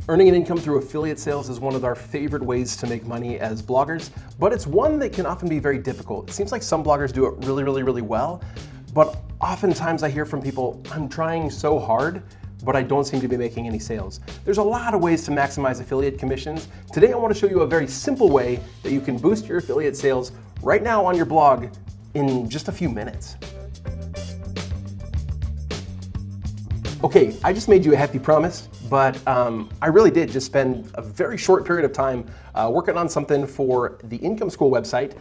Earning an income through affiliate sales is one of our favorite ways to make money as bloggers, but it's one that can often be very difficult. It seems like some bloggers do it really well, but oftentimes I hear from people, I'm trying so hard, but I don't seem to be making any sales. There's a lot of ways to maximize affiliate commissions. Today I want to show you a very simple way that you can boost your affiliate sales right now on your blog in just a few minutes. Okay, I just made you a hefty promise, but I really did just spend a very short period of time working on something for the Income School website,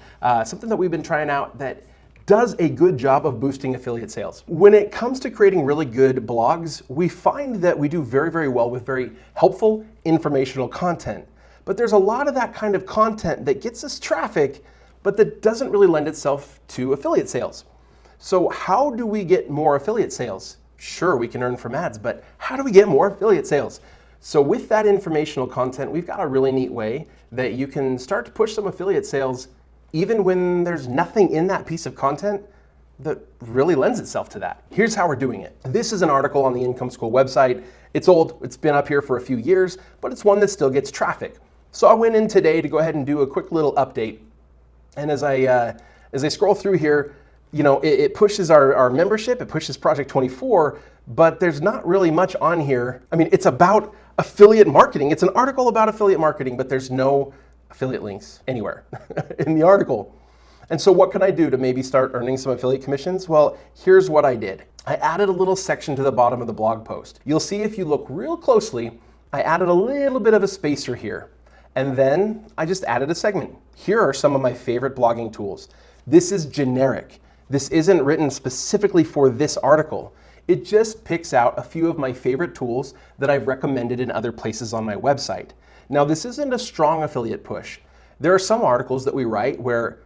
something that we've been trying out that does a good job of boosting affiliate sales. When it comes to creating really good blogs, we find that we do very well with very helpful, informational content. But there's a lot of that kind of content that gets us traffic, but that doesn't really lend itself to affiliate sales. So how do we get more affiliate sales? Sure, we can earn from ads, but how do we get more affiliate sales? So with that informational content, we've got a really neat way that you can start to push some affiliate sales even when there's nothing in that piece of content that really lends itself to that. Here's how we're doing it. This is an article on the Income School website. It's old, it's been up here for a few years, but it's one that still gets traffic. So I went in today to go ahead and do a quick little update. And as I scroll through here, you know, it pushes our membership, it pushes Project 24, but there's not really much on here. I mean, it's about affiliate marketing. It's an article about affiliate marketing, but there's no affiliate links anywhere in the article. And so what can I do to maybe start earning some affiliate commissions? Well, here's what I did. I added a little section to the bottom of the blog post. You'll see if you look real closely, I added a little bit of a spacer here. And then I just added a segment. Here are some of my favorite blogging tools. This is generic. This isn't written specifically for this article. It just picks out a few of my favorite tools that I've recommended in other places on my website. Now, this isn't a strong affiliate push. There are some articles that we write where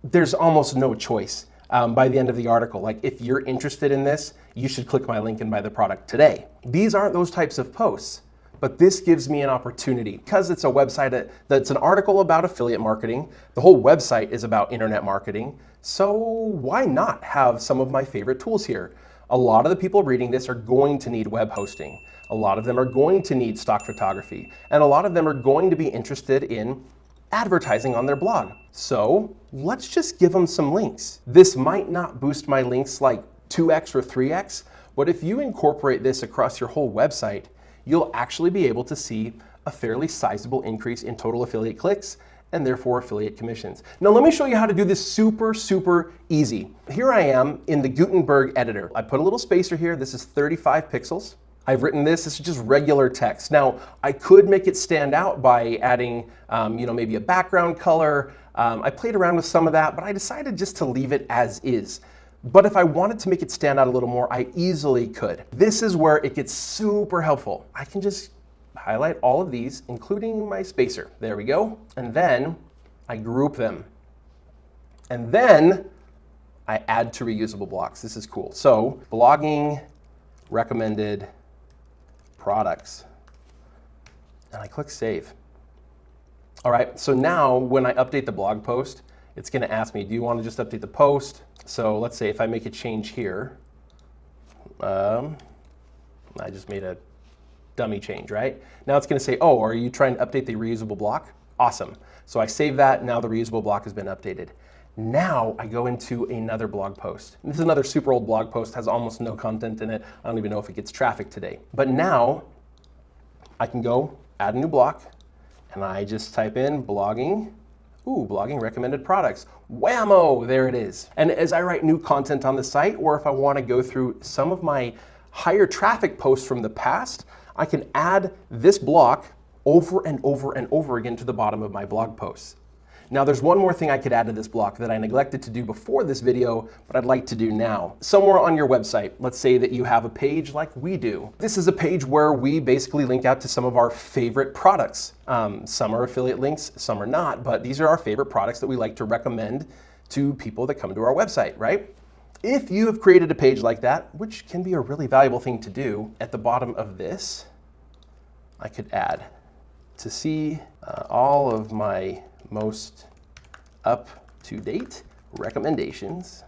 there's almost no choice by the end of the article. Like, if you're interested in this, you should click my link and buy the product today. These aren't those types of posts, but this gives me an opportunity. Because it's a website that's an article about affiliate marketing, the whole website is about internet marketing, so why not have some of my favorite tools here? A lot of the people reading this are going to need web hosting. A lot of them are going to need stock photography. And a lot of them are going to be interested in advertising on their blog. So let's just give them some links. This might not boost my links like 2x or 3x, but if you incorporate this across your whole website, you'll actually be able to see a fairly sizable increase in total affiliate clicks and therefore affiliate commissions. Now let me show you how to do this super easy. Here I am in the Gutenberg editor. I put a little spacer here. This is 35 pixels. I've written this is just regular text. Now I could make it stand out by adding maybe a background color. I played around with some of that, but I decided just to leave it as is. But if I wanted to make it stand out a little more, I easily could. This is where it gets super helpful. I can just highlight all of these, including my spacer. There we go. And then I group them. And then I add to reusable blocks. This is cool. So blogging recommended products. And I click save. All right, so now when I update the blog post, it's going to ask me, do you want to just update the post? So let's say if I make a change here, I just made a dummy change, right? Now it's going to say, oh, are you trying to update the reusable block? Awesome. So I save that. Now the reusable block has been updated. Now I go into another blog post. This is another super old blog post, has almost no content in it. I don't even know if it gets traffic today. But now I can go add a new block and I just type in blogging. Ooh, blogging recommended products. Whammo, there it is. And as I write new content on the site, or if I want to go through some of my higher traffic posts from the past, I can add this block over and over again to the bottom of my blog posts. Now there's one more thing I could add to this block that I neglected to do before this video, but I'd like to do now. Somewhere on your website, let's say that you have a page like we do. This is a page where we basically link out to some of our favorite products. Some are affiliate links, some are not, but these are our favorite products that we like to recommend to people that come to our website, right? If you have created a page like that, which can be a really valuable thing to do, at the bottom of this, I could add to see all of my most up-to-date recommendations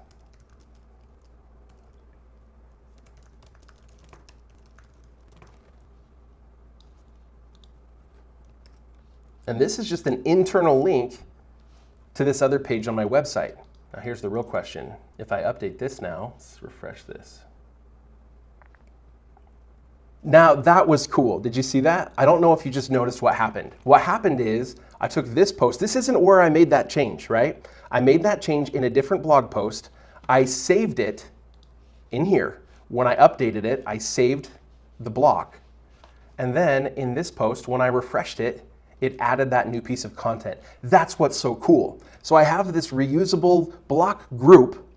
And this is just an internal link to this other page on my website. Now here's the real question. If I update this now, let's refresh this. Now that was cool. Did you see that? I don't know if you just noticed what happened. What happened is I took this post. This isn't where I made that change, right? I made that change in a different blog post. I saved it in here. When I updated it, I saved the block. And then in this post, when I refreshed it, it added that new piece of content. That's what's so cool. So I have this reusable block group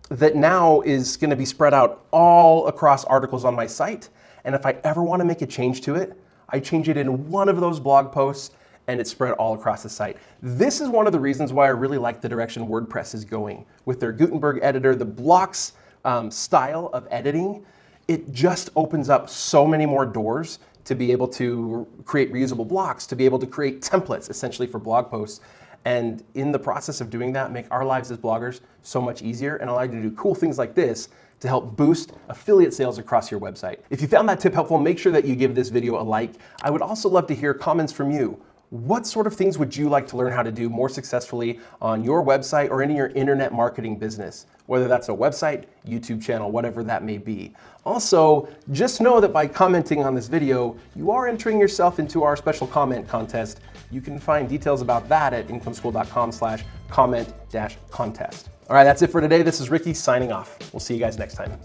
that now is going to be spread out all across articles on my site. And if I ever want to make a change to it, I change it in one of those blog posts and it's spread all across the site. This is one of the reasons why I really like the direction WordPress is going. With their Gutenberg editor, the blocks style of editing, it just opens up so many more doors to be able to create reusable blocks, to be able to create templates essentially for blog posts. And in the process of doing that, make our lives as bloggers so much easier and allow you to do cool things like this to help boost affiliate sales across your website. If you found that tip helpful, make sure that you give this video a like. I would also love to hear comments from you. What sort of things would you like to learn how to do more successfully on your website or in your internet marketing business? Whether that's a website, YouTube channel, whatever that may be. Also, just know that by commenting on this video, you are entering yourself into our special comment contest. You can find details about that at incomeschool.com/comment-contest. All right, that's it for today. This is Ricky signing off. We'll see you guys next time.